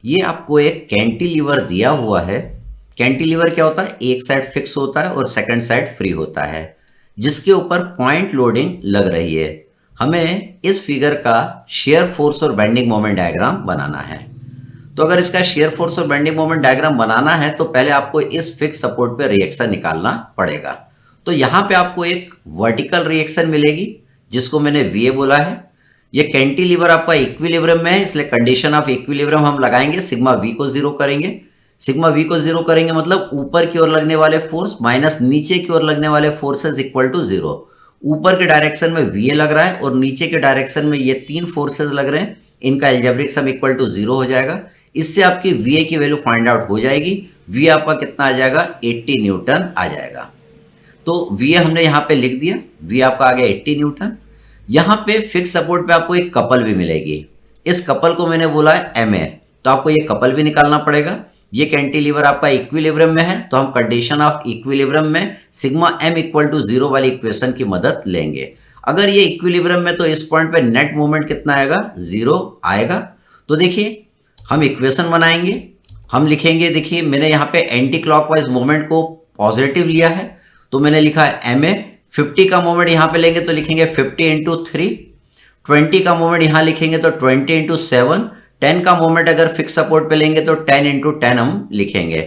ये आपको एक कैंटिलीवर दिया हुआ है। कैंटिलीवर क्या होता है? एक साइड फिक्स होता है और सेकंड साइड फ्री होता है, जिसके ऊपर पॉइंट लोडिंग लग रही है। हमें इस फिगर का शेयर फोर्स और बेंडिंग मोमेंट डायग्राम बनाना है। तो अगर इसका शेयर फोर्स और बेंडिंग मोमेंट डायग्राम बनाना है तो पहले आपको इस फिक्स सपोर्ट पे रिएक्शन निकालना पड़ेगा। तो यहाँ पे आपको एक वर्टिकल रिएक्शन मिलेगी जिसको मैंने वीए बोला है। ये कैंटिलीवर आपका इक्विलिब्रियम में है, इसलिए कंडीशन ऑफ इक्विलिब्रियम हम लगाएंगे, सिग्मा वी को जीरो करेंगे। सिग्मा वी को जीरो करेंगे मतलब ऊपर की ओर लगने वाले फोर्स माइनस नीचे की ओर लगने वाले फोर्सेस इक्वल टू जीरो। ऊपर के डायरेक्शन में वीए लग रहा है और नीचे के डायरेक्शन में ये तीन फोर्सेस लग रहे हैं, इनका algebraic sum equal to zero हो जाएगा। इससे आपकी वीए की वैल्यू फाइंड आउट हो जाएगी। वी आपका कितना आ जाएगा? 80 न्यूटन आ जाएगा। तो वीए हमने यहाँ पे लिख दिया, वी आपका आ गया 80 न्यूटन। यहाँ पे फिक्स सपोर्ट पे आपको एक कपल भी मिलेगी, इस कपल को मैंने बोला है एमए, तो आपको ये कपल भी निकालना पड़ेगा। ये कैंटिलीवर आपका इक्विलिब्रियम में है, तो हम कंडीशन ऑफ इक्विलिब्रियम में sigma m equal to zero वाली इक्वेशन की मदद लेंगे। अगर ये इक्विलिब्रियम में तो इस पॉइंट पे नेट मोमेंट कितना आएगा? जीरो आएगा। तो देखिए हम इक्वेशन बनाएंगे, हम लिखेंगे, देखिए मैंने यहाँ पे एंटी क्लॉकवाइज मोमेंट को पॉजिटिव लिया है, तो मैंने लिखा है एम ए। 50 का मोमेंट यहाँ पे लेंगे तो लिखेंगे 50 इंटू 3। 20 का मोमेंट यहाँ लिखेंगे तो 20 इंटू 7। 10 का मोमेंट अगर फिक्स सपोर्ट पे लेंगे तो 10 इंटू 10 हम लिखेंगे।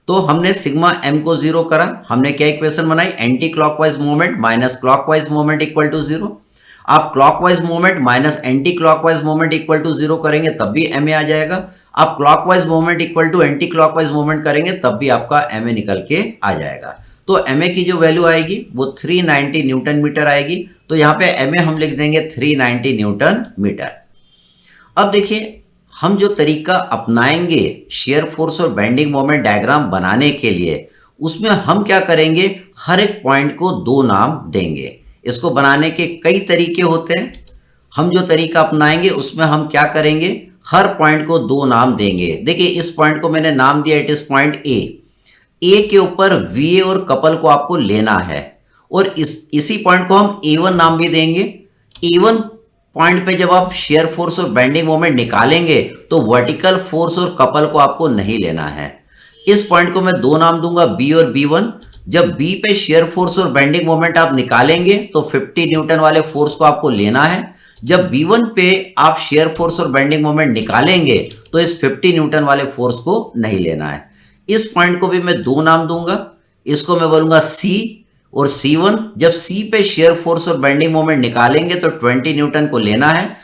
तो हमने सिग्मा एम को जीरो करा, हमने क्या इक्वेशन बनाई? Anti clockwise moment minus clockwise moment equal to zero. आप clockwise moment minus anti clockwise moment equal to zero करेंगे तब भी एम ए आ जाएगा। आप clockwise moment equal to anti clockwise moment करेंगे तब भी आपका एम ए निकल के आ जाएगा। तो एम ए की जो वैल्यू आएगी वो 390 न्यूटन मीटर आएगी। तो यहाँ पे एम ए हम लिख देंगे 390 न्यूटन मीटर। अब देखिए हम जो तरीका अपनाएंगे शेयर फोर्स और बेंडिंग मोमेंट डायग्राम बनाने के लिए, उसमें हम क्या करेंगे? हर एक पॉइंट को दो नाम देंगे। इसको बनाने के कई तरीके होते हैं, हम जो तरीका अपनाएंगे उसमें हम क्या करेंगे? हर पॉइंट को दो नाम देंगे। देखिए इस पॉइंट को मैंने नाम दिया, इट इज पॉइंट ए। ए के ऊपर वीए और कपल को आपको लेना है और इसी पॉइंट को हम ए1 नाम भी देंगे। ए1 पॉइंट पे जब आप शेयर फोर्स और बेंडिंग मोमेंट निकालेंगे तो वर्टिकल फोर्स और कपल को आपको नहीं लेना है। इस पॉइंट को मैं दो नाम दूंगा, बी और बी1। जब बी पे शेयर फोर्स और बेंडिंग मोमेंट आप निकालेंगे तो 50 न्यूटन वाले फोर्स को आपको लेना है। जब बी1 पे आप शेयर फोर्स और बेंडिंग मोमेंट निकालेंगे तो इस 50 न्यूटन वाले फोर्स को नहीं लेना है। इस पॉइंट को भी मैं दो नाम दूंगा, इसको मैं बोलूंगा सी और C1। जब C पे शेयर फोर्स और बेंडिंग मोमेंट निकालेंगे तो 20 न्यूटन को लेना है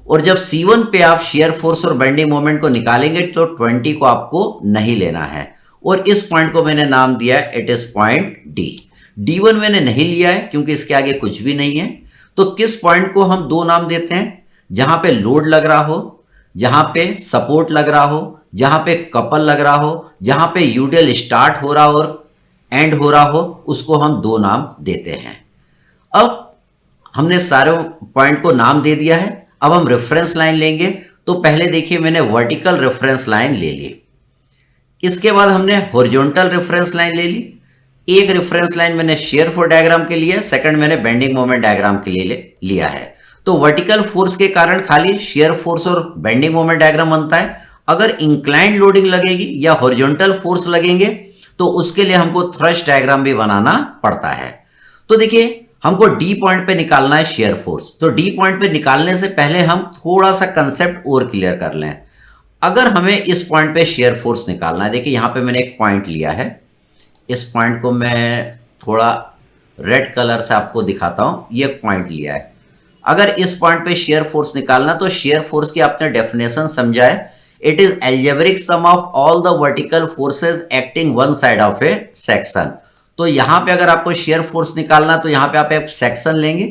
और जब C1 पे आप शेयर फोर्स और बेंडिंग मोमेंट को निकालेंगे तो 20 को आपको नहीं लेना है। और इस पॉइंट को मैंने नाम दिया है, it is point D. D1 मैंने नहीं लिया है क्योंकि इसके आगे कुछ भी नहीं है। तो किस पॉइंट को हम दो नाम देते हैं? जहां पे लोड लग रहा हो, जहां पे सपोर्ट लग रहा हो, जहां पे कपल लग रहा हो, जहां पे यूडियल स्टार्ट हो रहा हो और एंड हो रहा हो, उसको हम दो नाम देते हैं। अब हमने सारे पॉइंट को नाम दे दिया है, अब हम रेफरेंस लाइन लेंगे। तो पहले देखिए मैंने वर्टिकल रेफरेंस लाइन ले ली, इसके बाद हमने हॉरिजॉन्टल रेफरेंस लाइन ले ली। एक रेफरेंस लाइन मैंने शेयर फोर्स डायग्राम के लिए, सेकंड मैंने बेंडिंग मोमेंट डायग्राम के लिए लिया है। तो वर्टिकल फोर्स के कारण खाली शेयर फोर्स और बेंडिंग मोमेंट डायग्राम बनता है। अगर इंक्लाइंड लोडिंग लगेगी या हॉरिजॉन्टल फोर्स लगेंगे तो उसके लिए हमको थ्रस्ट डायग्राम भी बनाना पड़ता है। तो देखिए हमको डी पॉइंट पे निकालना है शेयर फोर्स, तो डी पॉइंट पे निकालने से पहले हम थोड़ा सा कंसेप्ट और क्लियर कर लें। अगर हमें इस पॉइंट पे शेयर फोर्स निकालना है, देखिए यहां पे मैंने एक पॉइंट लिया है, इस पॉइंट को मैं थोड़ा रेड कलर से आपको दिखाता हूं, ये पॉइंट लिया है। अगर इस पॉइंट पे शेयर फोर्स निकालना तो शेयर फोर्स की आपने डेफिनेशन समझा है, it is algebraic sum of all the vertical forces acting one side of A section. तो यहां पे अगर आपको शेयर फोर्स निकालना तो यहां पे आप एक सेक्शन लेंगे,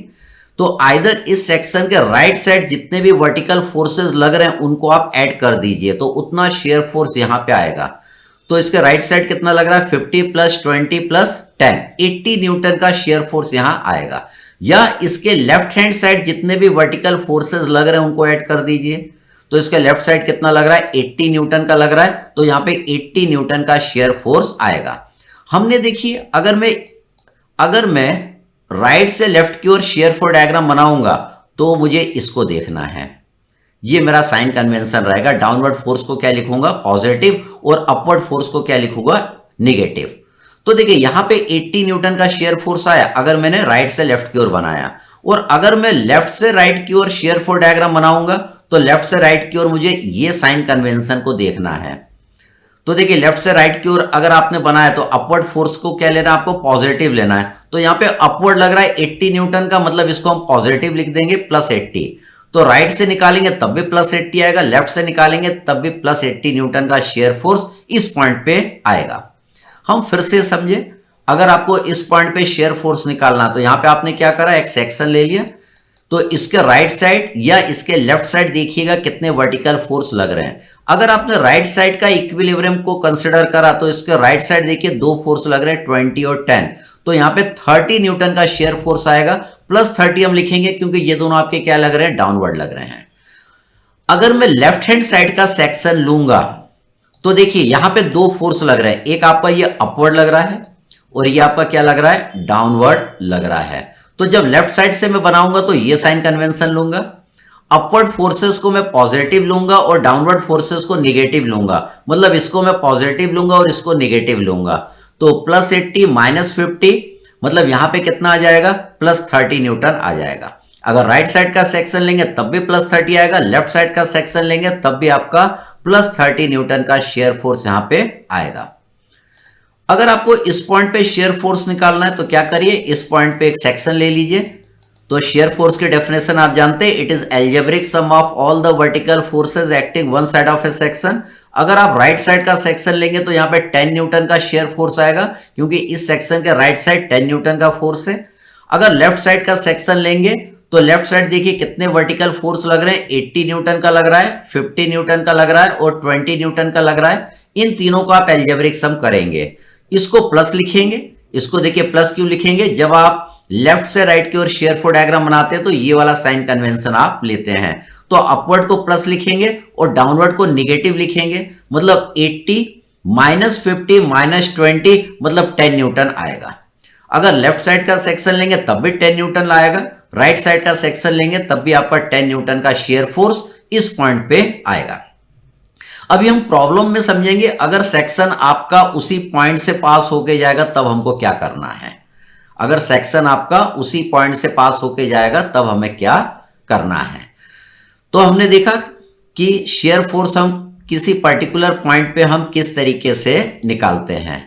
तो आइदर इस सेक्शन के राइट साइड जितने भी वर्टिकल फोर्सेज लग रहे हैं उनको आप ऐड कर दीजिए, तो उतना शेयर फोर्स यहां पे आएगा। तो इसके राइट साइड कितना लग रहा है? 50 प्लस 20 प्लस 10, 80 न्यूटन का शेयर फोर्स यहां आएगा। या इसके लेफ्ट हैंड साइड जितने भी वर्टिकल फोर्सेज लग रहे हैं उनको ऐड कर दीजिए, तो इसका लेफ्ट साइड कितना लग रहा है? 80 न्यूटन का लग रहा है, तो यहां पे 80 न्यूटन का शेयर फोर्स आएगा। हमने देखिए अगर मैं राइट से लेफ्ट की ओर शेयर फोर्स डायग्राम बनाऊंगा तो मुझे इसको देखना है। ये मेरा साइन कन्वेंशन रहेगा। डाउनवर्ड फोर्स को क्या लिखूंगा, पॉजिटिव, और अपवर्ड फोर्स को क्या लिखूंगा, नेगेटिव। तो देखिए यहां पे 80 न्यूटन का शेयर फोर्स आया अगर मैंने राइट से लेफ्ट की ओर बनाया, और अगर मैं लेफ्ट से राइट की ओर शेयर फोर्स डायग्राम बनाऊंगा तो लेफ्ट से राइट की ओर मुझे ये साइन कन्वेंशन को देखना है। तो देखिए लेफ्ट से राइट की ओर अगर आपने बनाया तो अपवर्ड फोर्स को क्या लेना है, आपको पॉजिटिव लेना है। तो यहां पे अपवर्ड लग रहा है 80 न्यूटन का, मतलब इसको हम पॉजिटिव लिख देंगे +80। तो राइट से निकालेंगे तब भी +80 आएगा, लेफ्ट से निकालेंगे तब भी +80 न्यूटन का शेयर फोर्स इस पॉइंट पे आएगा। हम फिर से समझे, अगर आपको इस पॉइंट पे शेयर फोर्स निकालना तो यहां पे आपने क्या करा, एक सेक्शन ले लिया, तो इसके राइट साइड या इसके लेफ्ट साइड देखिएगा कितने वर्टिकल फोर्स लग रहे हैं। अगर आपने राइट साइड का इक्विलिब्रियम को कंसिडर करा तो इसके राइट साइड देखिए दो फोर्स लग रहे हैं, 20 और 10। तो यहां पे 30 न्यूटन का शेयर फोर्स आएगा, +30 हम लिखेंगे क्योंकि ये दोनों आपके क्या लग रहे हैं, डाउनवर्ड लग रहे हैं। अगर मैं लेफ्ट हैंड साइड का सेक्शन लूंगा तो देखिए यहां पे दो फोर्स लग रहे हैं, एक आपका ये अपवर्ड लग रहा है और ये आपका क्या लग रहा है, डाउनवर्ड लग रहा है। तो जब लेफ्ट साइड से मैं बनाऊंगा तो ये साइन कन्वेंशन लूंगा, अपवर्ड फोर्सेस को मैं पॉजिटिव लूंगा और डाउनवर्ड फोर्सेस को नेगेटिव लूंगा, मतलब इसको मैं पॉजिटिव लूंगा और इसको नेगेटिव लूंगा। तो +80 -50, मतलब यहां पे कितना आ जाएगा, +30 न्यूटन आ जाएगा। अगर राइट साइड का सेक्शन लेंगे तब भी +30 आएगा, लेफ्ट साइड का सेक्शन लेंगे तब भी आपका +30 न्यूटन का शेयर फोर्स यहां पे आएगा। अगर आपको इस पॉइंट पे शेयर फोर्स निकालना है तो क्या करिए, इस पॉइंट पे एक सेक्शन ले लीजिए। तो शेयर फोर्स की डेफिनेशन आप जानते हैं, it is algebraic sum of all the vertical forces acting one side of A section. अगर आप राइट साइड का सेक्शन लेंगे तो यहाँ पे 10 न्यूटन का शेयर फोर्स आएगा, क्योंकि इस सेक्शन के राइट साइड 10 न्यूटन का फोर्स है। अगर लेफ्ट साइड का सेक्शन लेंगे तो लेफ्ट साइड देखिए कितने वर्टिकल फोर्स लग रहे हैं, 80 न्यूटन का लग रहा है, 50 न्यूटन का लग रहा है और 20 न्यूटन का लग रहा है। इन तीनों को आप एल्जेब्रिक सम करेंगे, इसको प्लस लिखेंगे। इसको देखिए प्लस क्यों लिखेंगे, जब आप लेफ्ट से राइट की ओर शेयर फोर्स डायग्राम बनाते हैं तो ये वाला साइन कन्वेंशन आप लेते हैं। तो अपवर्ड को प्लस लिखेंगे और डाउनवर्ड को नेगेटिव लिखेंगे, मतलब 80 -50 -20 मतलब 10 न्यूटन आएगा। अगर लेफ्ट साइड का सेक्शन लेंगे तब भी 10 न्यूटन आएगा, राइट साइड का सेक्शन लेंगे तब भी आपका 10 न्यूटन का शेयर फोर्स इस पॉइंट पे आएगा। अभी हम प्रॉब्लम में समझेंगे, अगर सेक्शन आपका उसी पॉइंट से पास होके जाएगा तब हमको क्या करना है। अगर सेक्शन आपका उसी पॉइंट से पास होके जाएगा तब हमें क्या करना है। तो हमने देखा कि शेयर फोर्स हम किसी पर्टिकुलर पॉइंट पे हम किस तरीके से निकालते हैं।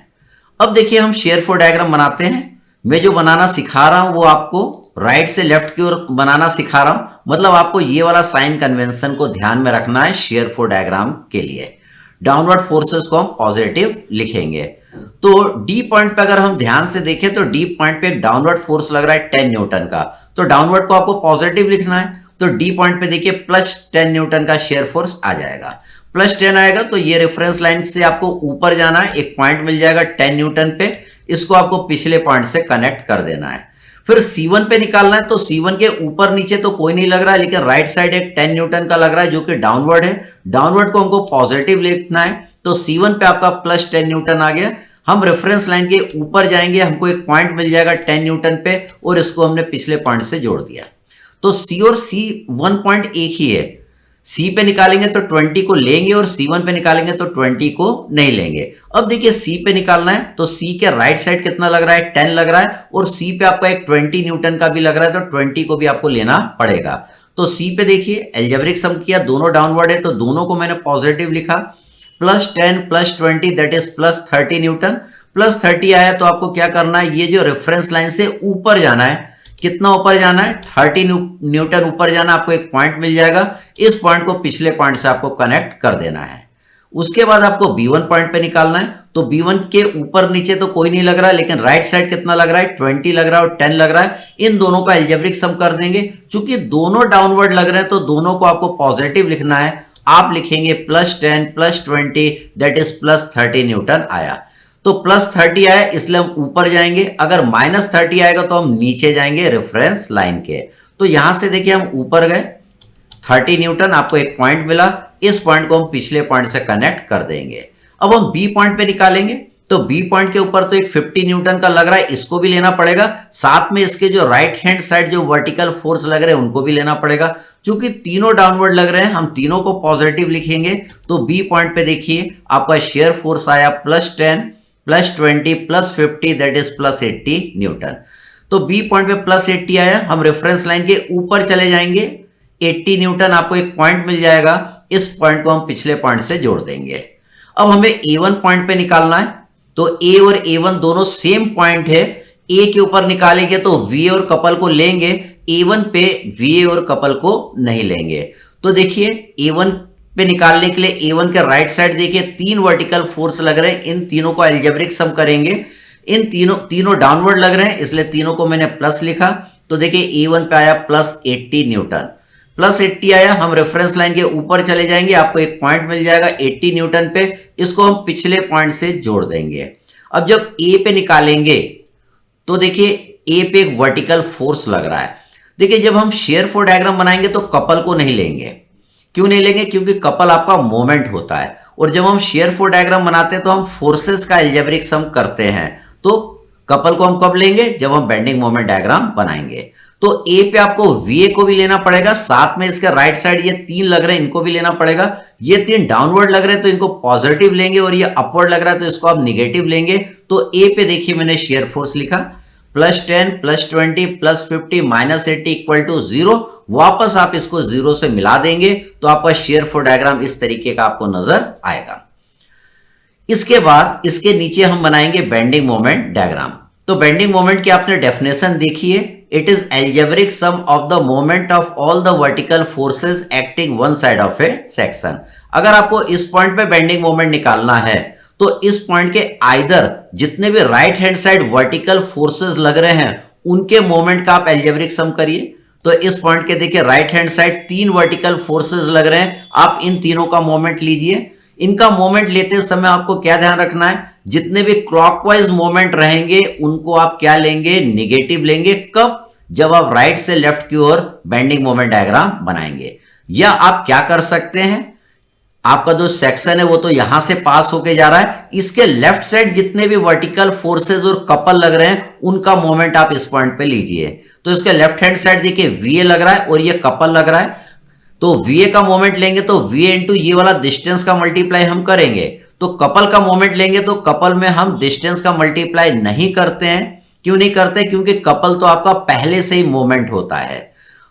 अब देखिए हम शेयर फोर्स डायग्राम बनाते हैं। मैं जो बनाना सिखा रहा हूं वो आपको राइट से लेफ्ट की ओर बनाना सिखा रहा हूं, मतलब आपको ये वाला साइन कन्वेंशन को ध्यान में रखना है शेयर फोर्स डायग्राम के लिए। डाउनवर्ड फोर्सेस को हम पॉजिटिव लिखेंगे। तो डी पॉइंट पे अगर हम ध्यान से देखें तो डी पॉइंट पे एक डाउनवर्ड फोर्स लग रहा है 10 न्यूटन का, तो डाउनवर्ड को आपको पॉजिटिव लिखना है। तो डी पॉइंट पे देखिए +10 न्यूटन का शेयर फोर्स आ जाएगा। +10 आएगा तो ये रेफरेंस लाइन से आपको ऊपर जाना है, एक पॉइंट मिल जाएगा 10 न्यूटन पे, इसको आपको पिछले पॉइंट से कनेक्ट कर देना है। फिर C1 पे निकालना है, तो C1 के ऊपर नीचे तो कोई नहीं लग रहा है, लेकिन राइट साइड एक 10 न्यूटन का लग रहा है जो कि डाउनवर्ड है। डाउनवर्ड को हमको पॉजिटिव लिखना है, तो C1 पे आपका +10 न्यूटन आ गया। हम रेफरेंस लाइन के ऊपर जाएंगे, हमको एक पॉइंट मिल जाएगा 10 न्यूटन पे और इसको हमने पिछले पॉइंट से जोड़ दिया। तो C और C1 पॉइंट एक ही है। C पे निकालेंगे तो 20 को लेंगे और C1 पे निकालेंगे तो 20 को नहीं लेंगे। अब देखिए C पे निकालना है, तो C के राइट साइड कितना लग रहा है, 10 लग रहा है, और C पे आपका एक 20 न्यूटन का भी लग रहा है, तो 20 को भी आपको लेना पड़ेगा। तो C पे देखिए एल्जेब्रिक सम किया, दोनों डाउनवर्ड है तो दोनों को मैंने पॉजिटिव लिखा। +10 +20 दैट इज +30 न्यूटन। +30 आया तो आपको क्या करना है, ये जो रेफरेंस लाइन से ऊपर जाना है, कितना ऊपर जाना है, 30 न्यूटन ऊपर जाना, आपको एक पॉइंट मिल जाएगा। इस पॉइंट को पिछले पॉइंट से आपको कनेक्ट कर देना है। उसके बाद आपको B1 पॉइंट पे निकालना है, तो B1 के ऊपर नीचे तो कोई नहीं लग रहा है, लेकिन राइट साइड कितना लग रहा है, 20 लग रहा है और 10 लग रहा है। इन दोनों का एल्जेब्रिक सम कर देंगे। चूंकि दोनों डाउनवर्ड लग रहे हैं तो दोनों को आपको पॉजिटिव लिखना है। आप लिखेंगे +10 +20 दैट इज +30 न्यूटन आया। तो +30 आया इसलिए हम ऊपर जाएंगे, अगर -30 आएगा तो हम नीचे जाएंगे रेफरेंस लाइन के। तो यहां से देखिए हम ऊपर गए, 30 न्यूटन, आपको एक पॉइंट मिला, इस पॉइंट को हम पिछले पॉइंट से कनेक्ट कर देंगे। अब हम B पॉइंट पे निकालेंगे, तो B पॉइंट के ऊपर तो एक 50 न्यूटन का लग रहा है, इसको भी लेना पड़ेगा। साथ में इसके जो राइट हैंड साइड जो वर्टिकल फोर्स लग रहे हैं उनको भी लेना पड़ेगा। चूंकि तीनों डाउनवर्ड लग रहे हैं, हम तीनों को पॉजिटिव लिखेंगे। तो बी पॉइंट पे देखिए आपका शेयर फोर्स आया +10 +20 +50 दैट इज +80 न्यूटन। तो बी पॉइंट पे +80 आया, हम रेफरेंस लाइन के ऊपर चले जाएंगे, 80 न्यूटन आपको एक पॉइंट मिल जाएगा। इस पॉइंट को हम पिछले पॉइंट से जोड़ देंगे। अब हमें A1 पॉइंट पे निकालना है, तो A और A1 दोनों सेम पॉइंट है। A के ऊपर निकालेंगे तो VA और कपल को लेंगे, A1 पे VA और कपल को नहीं लेंगे। तो देखिए A1 पे निकालने के लिए A1 के राइट साइड देखिए 3 वर्टिकल फोर्स लग रहे हैं, इन तीनों को अलजेब्रिक सम करेंगे। इन तीनों डाउनवर्ड लग रहे हैं, इसलिए तीनों को मैंने प्लस लिखा। तो देखिए A1 पे आया +80 न्यूटन, +80 आया, हम रेफरेंस लाइन के ऊपर चले जाएंगे, आपको एक पॉइंट मिल जाएगा 80 न्यूटन पे, इसको हम पिछले पॉइंट से जोड़ देंगे। अब जब A पे निकालेंगे तो देखिए A पे एक वर्टिकल फोर्स लग रहा है। देखिए जब हम शेयर फोर्स डायग्राम बनाएंगे तो कपल को नहीं लेंगे। क्यों नहीं लेंगे? क्योंकि कपल आपका मोमेंट होता है, और जब हम शेयर फोर्स डायग्राम बनाते हैं तो हम फोर्सेस का अलजेब्रिक सम करते हैं। तो कपल को हम कब लेंगे? जब हम बेंडिंग मोमेंट डायग्राम बनाएंगे। तो A पे आपको VA को भी लेना पड़ेगा, साथ में इसके राइट साइड ये 3 लग रहे हैं, इनको भी लेना पड़ेगा। ये 3 डाउनवर्ड लग रहे हैं तो इनको पॉजिटिव लेंगे, और ये अपवर्ड लग रहा है तो इसको आप निगेटिव लेंगे। तो A पे देखिए मैंने शेयर फोर्स लिखा +10 +20 +50 -80 = 0। वापस आप इसको 0 से मिला देंगे तो आपका शेयर फोर्स डायग्राम इस तरीके का आपको नजर आएगा। इसके बाद इसके नीचे हम बनाएंगे बेंडिंग मोमेंट डायग्राम। तो बेंडिंग मोमेंट की आपने डेफिनेशन देखिए, it is algebraic sum of the moment of all the vertical forces acting one side of A section. अगर आपको इस पॉइंट पे बेंडिंग मोमेंट निकालना है तो इस पॉइंट के आइदर जितने भी right hand side vertical forces लग रहे हैं उनके मोमेंट का आप एल्जेब्रिक सम करिए। तो इस पॉइंट के देखिए right hand side 3 vertical forces लग रहे हैं, आप इन तीनों का मोमेंट लीजिए। इनका मोमेंट लेते समय आपको क्या ध्यान रखना है? जितने भी क्लॉकवाइज मोमेंट रहेंगे उनको आप क्या लेंगे? निगेटिव लेंगे। कब? जब आप राइट से लेफ्ट की ओर बेंडिंग मोमेंट डायग्राम बनाएंगे। या आप क्या कर सकते हैं, आपका जो सेक्शन है वो तो यहां से पास होके जा रहा है, इसके लेफ्ट साइड जितने भी वर्टिकल फोर्सेस और कपल लग रहे हैं उनका मोमेंट आप इस पॉइंट पे लीजिए। तो इसके लेफ्ट हैंड साइड देखिए VA लग रहा है और ये कपल लग रहा है, तो VA का मोमेंट लेंगे तो VA इंटू ये वाला डिस्टेंस का मल्टीप्लाई हम करेंगे। तो कपल का मोमेंट लेंगे तो कपल में हम डिस्टेंस का मल्टीप्लाई नहीं करते हैं। क्यों नहीं करते? क्योंकि कपल तो आपका पहले से ही मोमेंट होता है।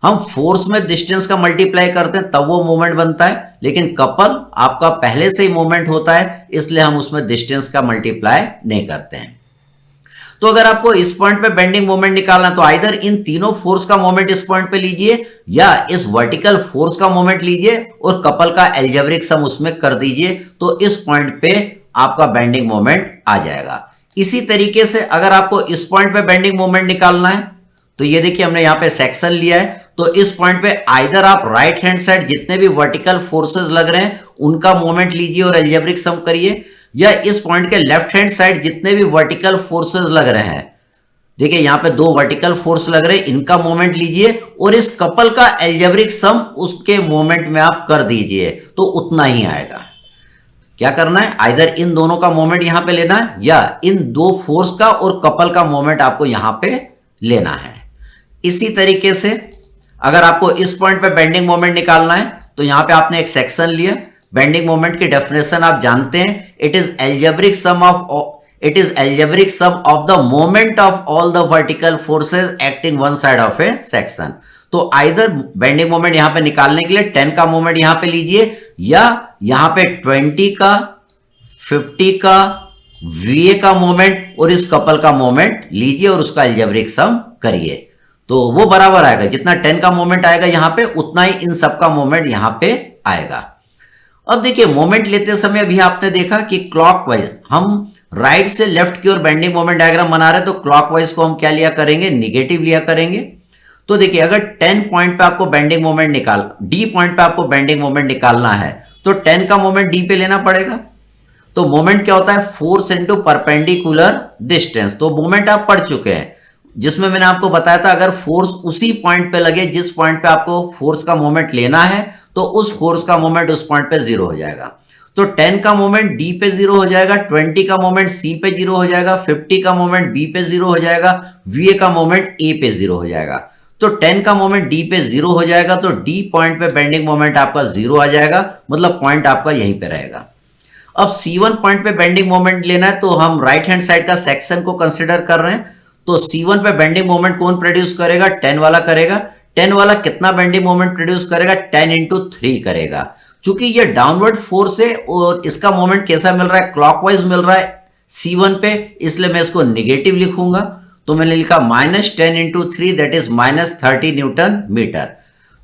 हम फोर्स में डिस्टेंस का मल्टीप्लाई करते हैं तब वो मोमेंट बनता है, लेकिन कपल आपका पहले से ही मोमेंट होता है, इसलिए हम उसमें डिस्टेंस का मल्टीप्लाई नहीं करते हैं। तो अगर आपको इस पॉइंट पे बेंडिंग मोमेंट निकालना तो आइदर इन तीनों फोर्स का मोमेंट इस पॉइंट पे लीजिए या इस वर्टिकल फोर्स का मोमेंट लीजिए और कपल का एल्जेब्रिक सम उसमें कर दीजिए, तो इस पॉइंट पे आपका बेंडिंग मोमेंट आ जाएगा। इसी तरीके से अगर आपको इस पॉइंट पे बेंडिंग मोमेंट निकालना है तो ये देखिए हमने यहां पे सेक्शन लिया है, तो इस पॉइंट पे आइदर आप राइट हैंड साइड जितने भी वर्टिकल फोर्सेस लग रहे हैं उनका मोमेंट लीजिए और एल्जेब्रिक सम करिए, या इस पॉइंट के लेफ्ट हैंड साइड जितने भी वर्टिकल फोर्सेस लग रहे हैं, देखिए यहां पे 2 वर्टिकल फोर्स लग रहे हैं, इनका मोमेंट लीजिए और इस कपल का एल्जेब्रिक सम उसके मोमेंट में आप कर दीजिए, तो उतना ही आएगा। क्या करना है? आइदर इन दोनों का मोमेंट यहां पे लेना है या इन 2 फोर्स का और कपल का मोमेंट आपको यहां पे लेना है। इसी तरीके से अगर आपको इस पॉइंट पे बेंडिंग मोमेंट निकालना है तो यहां पे आपने एक सेक्शन लिया। बेंडिंग मोमेंट की डेफिनेशन आप जानते हैं, it is algebraic sum of the moment of all the vertical forces acting one side of A section. तो आइदर बेंडिंग मोमेंट यहां पे निकालने के लिए 10 का मोमेंट यहां पे लीजिए या यहां पे 20 का 50 का VA का मोमेंट और इस कपल का मोमेंट लीजिए और उसका एल्जेब्रिक सम करिए, तो वो बराबर आएगा। जितना 10 का मोमेंट आएगा यहां पे उतना ही इन सब का मोमेंट यहां पे आएगा। अब देखिए मोमेंट लेते समय अभी आपने देखा कि क्लॉकवाइज हम राइट से लेफ्ट की ओर बेंडिंग मोमेंट डायग्राम बना रहे हैं, तो क्लॉकवाइज को हम क्या लिया करेंगे? निगेटिव लिया करेंगे। तो देखिए अगर 10 पॉइंट पे आपको बेंडिंग मोमेंट D पॉइंट पे आपको बेंडिंग मोमेंट निकालना है तो 10 का मोमेंट D पे लेना पड़ेगा। तो मोमेंट क्या होता है? Force into perpendicular distance. तो मोमेंट आप पढ़ चुके हैं, जिसमें मैंने आपको बताया था अगर फोर्स उसी पॉइंट पे लगे जिस पॉइंट पे आपको फोर्स का मोमेंट लेना है तो उस फोर्स का मोमेंट उस पॉइंट पे 0 हो जाएगा। तो 10 का मोमेंट D पे 0 हो जाएगा, 20 का मोमेंट C पे 0 हो जाएगा, 50 का मोमेंट B पे 0 हो जाएगा, VA का मोमेंट A पे 0 हो जाएगा। तो 10 का मोमेंट डी पे 0 हो जाएगा, तो डी पॉइंट पे बेंडिंग मोमेंट आपका 0 आ जाएगा, मतलब पॉइंट आपका यहीं पे रहेगा। अब C1 पॉइंट पे बेंडिंग मोमेंट लेना है, तो हम राइट हैंड साइड का सेक्शन को कंसिडर कर रहे हैं। तो C1 पे बेंडिंग मोमेंट कौन प्रोड्यूस करेगा? 10 वाला करेगा। 10 वाला कितना बेंडिंग मोमेंट प्रोड्यूस करेगा? 10 इंटू 3 करेगा। चूंकि ये डाउनवर्ड फोर्स है और इसका मोमेंट कैसा मिल रहा है? क्लॉकवाइज मिल रहा है C1 पे, इसलिए मैं इसको निगेटिव लिखूंगा। तो मैंने लिखा -10 into 3 that is -30 newton metre.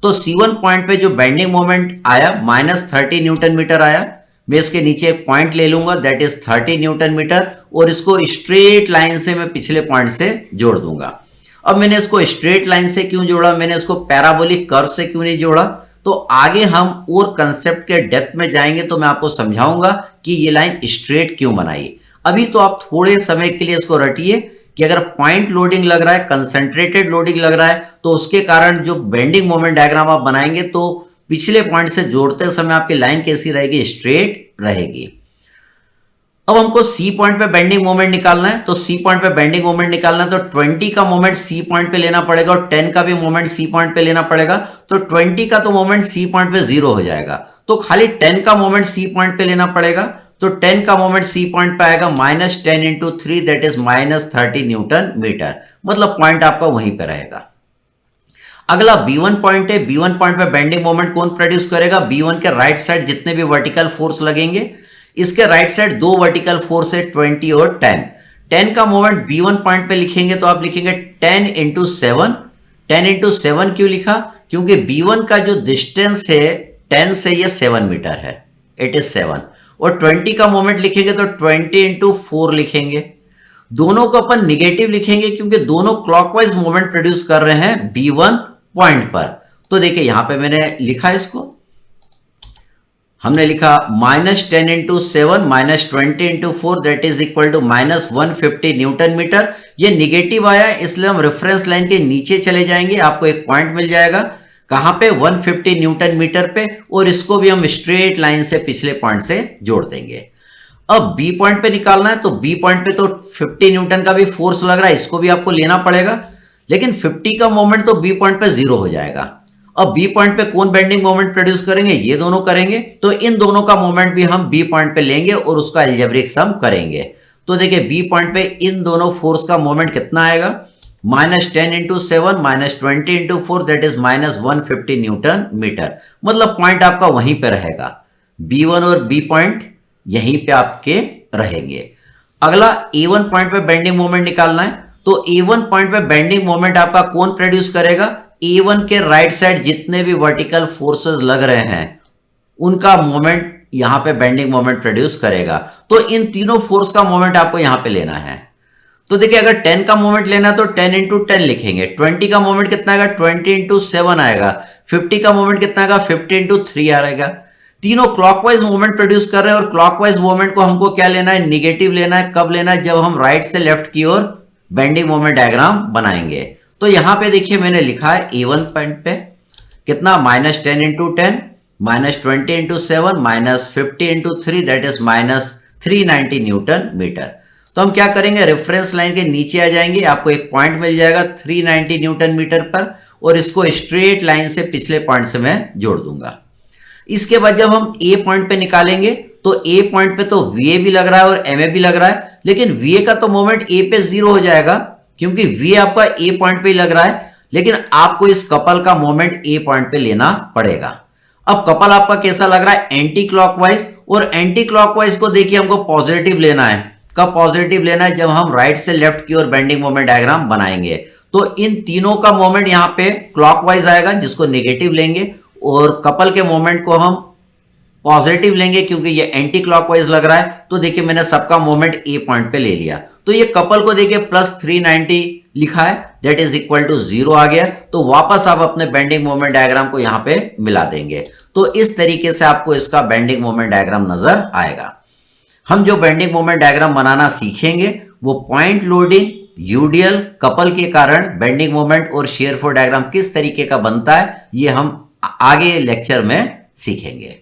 तो C1 पॉइंट पे जो बेंडिंग मोमेंट आया -30 न्यूटन मीटर आया। मैं इसके नीचे एक पॉइंट ले लूंगा दैट इज 30 न्यूटन मीटर, और इसको स्ट्रेट लाइन से मैं पिछले पॉइंट से जोड़ दूंगा। अब मैंने इसको स्ट्रेट लाइन से क्यों जोड़ा, मैंने इसको पैराबोलिक कर्व से क्यों नहीं जोड़ा? तो आगे हम और कंसेप्ट के डेप्थ में जाएंगे तो मैं आपको समझाऊंगा कि ये लाइन स्ट्रेट क्यों बनाई। अभी तो आप थोड़े समय के लिए इसको रटिए कि अगर पॉइंट लोडिंग लग रहा है, कंसंट्रेटेड लोडिंग लग रहा है, तो उसके कारण जो बेंडिंग मोमेंट डायग्राम आप बनाएंगे तो पिछले पॉइंट से जोड़ते समय आपकी लाइन कैसी रहेगी? स्ट्रेट रहेगी। अब हमको सी पॉइंट पे बेंडिंग मोमेंट निकालना है, तो सी पॉइंट पे बेंडिंग मोमेंट निकालना है तो 20 का मोमेंट सी पॉइंट पे लेना पड़ेगा और 10 का भी मोमेंट सी पॉइंट पे लेना पड़ेगा। तो 20 का तो मोमेंट सी पॉइंट पे 0 हो जाएगा, तो खाली 10 का मोमेंट सी पॉइंट पे लेना पड़ेगा। तो 10 का मोमेंट सी पॉइंट पे आएगा -10 into 3 that is -30 newton metre, मतलब पॉइंट आपका वहीं पे रहेगा। अगला B1 पॉइंट है। B1 पॉइंट पे बेंडिंग मोमेंट कौन प्रोड्यूस करेगा? B1 के राइट साइड जितने भी वर्टिकल फोर्स लगेंगे, इसके राइट साइड दो वर्टिकल फोर्स है 20 और 10। 10 का मोमेंट B1 पॉइंट पे लिखेंगे तो आप लिखेंगे 10 इंटू 7। 10 इंटू 7 क्यों लिखा? क्योंकि B1 का जो डिस्टेंस है 10 से ये 7 मीटर है, इट इज 7। और 20 का मोमेंट लिखेंगे तो 20 इंटू 4 लिखेंगे। दोनों को अपन निगेटिव लिखेंगे क्योंकि दोनों क्लॉकवाइज मोमेंट प्रोड्यूस कर रहे हैं B1 पॉइंट पर। तो देखिए यहां पे मैंने लिखा इसको, हमने लिखा -10 into 7 -20 into 4 that is equal to -150 newton metre. ये निगेटिव आया इसलिए हम रेफरेंस लाइन के नीचे चले जाएंगे, आपको एक पॉइंट मिल जाएगा कहां पे? 150 न्यूटन मीटर पे, और इसको भी हम स्ट्रेट लाइन से पिछले पॉइंट से जोड़ देंगे। अब बी पॉइंट पे निकालना है, तो बी पॉइंट पे तो 50 न्यूटन का भी फोर्स लग रहा है, इसको भी आपको लेना पड़ेगा, लेकिन 50 का मोमेंट तो बी पॉइंट पे 0 हो जाएगा। अब बी पॉइंट पे कौन बेंडिंग मोमेंट प्रोड्यूस करेंगे? ये दोनों करेंगे, तो इन दोनों का मोमेंट भी हम बी पॉइंट पे लेंगे और उसका अलजेब्रिक सम करेंगे। तो देखिए बी पॉइंट पे इन दोनों फोर्स का मोमेंट कितना आएगा? -10 into 7 -20 into 4 that is -150 newton metre, मतलब पॉइंट आपका वहीं पे रहेगा। B1 और बी पॉइंट यहीं पे आपके रहेंगे। अगला A1 पॉइंट पे बेंडिंग मोमेंट निकालना है, तो A1 पॉइंट पे बेंडिंग मोमेंट आपका कौन प्रोड्यूस करेगा? A1 के राइट साइड जितने भी वर्टिकल फोर्सेस लग रहे हैं उनका मोमेंट यहां पे बेंडिंग मोमेंट प्रोड्यूस करेगा। तो इन तीनों फोर्स का मोमेंट आपको यहां पे लेना है। तो देखिए अगर 10 का मोमेंट लेना है तो 10 इंटू 10 लिखेंगे। 20 का मोमेंट कितना आएगा? 20 इंटू 7 आएगा। 50 का मोमेंट कितना आएगा? 50 इंटू 3 आएगा। तीनों क्लॉकवाइज मूवमेंट प्रोड्यूस कर रहे हैं और क्लॉकवाइज मूवमेंट को हमको क्या लेना है? निगेटिव लेना है। कब लेना है? जब हम राइट से लेफ्ट की ओर बेंडिंग मोमेंट डायग्राम बनाएंगे। तो यहां पे देखिए मैंने लिखा है A1 पॉइंट पे कितना? -10 into 10 -20 into 7 -50 into 3 that is -390 newton metre. तो हम क्या करेंगे? रेफरेंस लाइन के नीचे आ जाएंगे, आपको एक पॉइंट मिल जाएगा 390 न्यूटन मीटर पर, और इसको स्ट्रेट लाइन से पिछले पॉइंट से मैं जोड़ दूंगा। इसके बाद जब हम ए पॉइंट पे निकालेंगे तो ए पॉइंट पे तो VA भी लग रहा है और MA भी लग रहा है, लेकिन VA का तो मोमेंट ए पे 0 हो जाएगा क्योंकि VA आपका ए पॉइंट पे ही लग रहा है, लेकिन आपको इस कपल का मोमेंट ए पॉइंट पे लेना पड़ेगा। अब कपल आपका कैसा लग रहा है? एंटी क्लॉकवाइज, और एंटी क्लॉकवाइज को देखिए हमको पॉजिटिव लेना है। कब पॉजिटिव लेना है? जब हम राइट से लेफ्ट की ओर बेंडिंग मोमेंट डायग्राम बनाएंगे। तो इन तीनों का मोमेंट यहां पे क्लॉकवाइज आएगा जिसको नेगेटिव लेंगे, और कपल के मोमेंट को हम पॉजिटिव लेंगे क्योंकि ये एंटी क्लॉकवाइज लग रहा है। तो देखिए मैंने सबका मोमेंट ए पॉइंट पे ले लिया, तो ये कपल को देखिए +390 लिखा है दैट इज इक्वल टू 0 आ गया। तो वापस आप अपने बेंडिंग मोमेंट डायग्राम को यहां पे मिला देंगे। तो इस तरीके से आपको इसका बेंडिंग मोमेंट डायग्राम नजर आएगा। हम जो बेंडिंग मोमेंट डायग्राम बनाना सीखेंगे वो पॉइंट लोडिंग, यूडीएल, कपल के कारण बेंडिंग मोमेंट और शियर फोर्स डायग्राम किस तरीके का बनता है, ये हम आगे लेक्चर में सीखेंगे।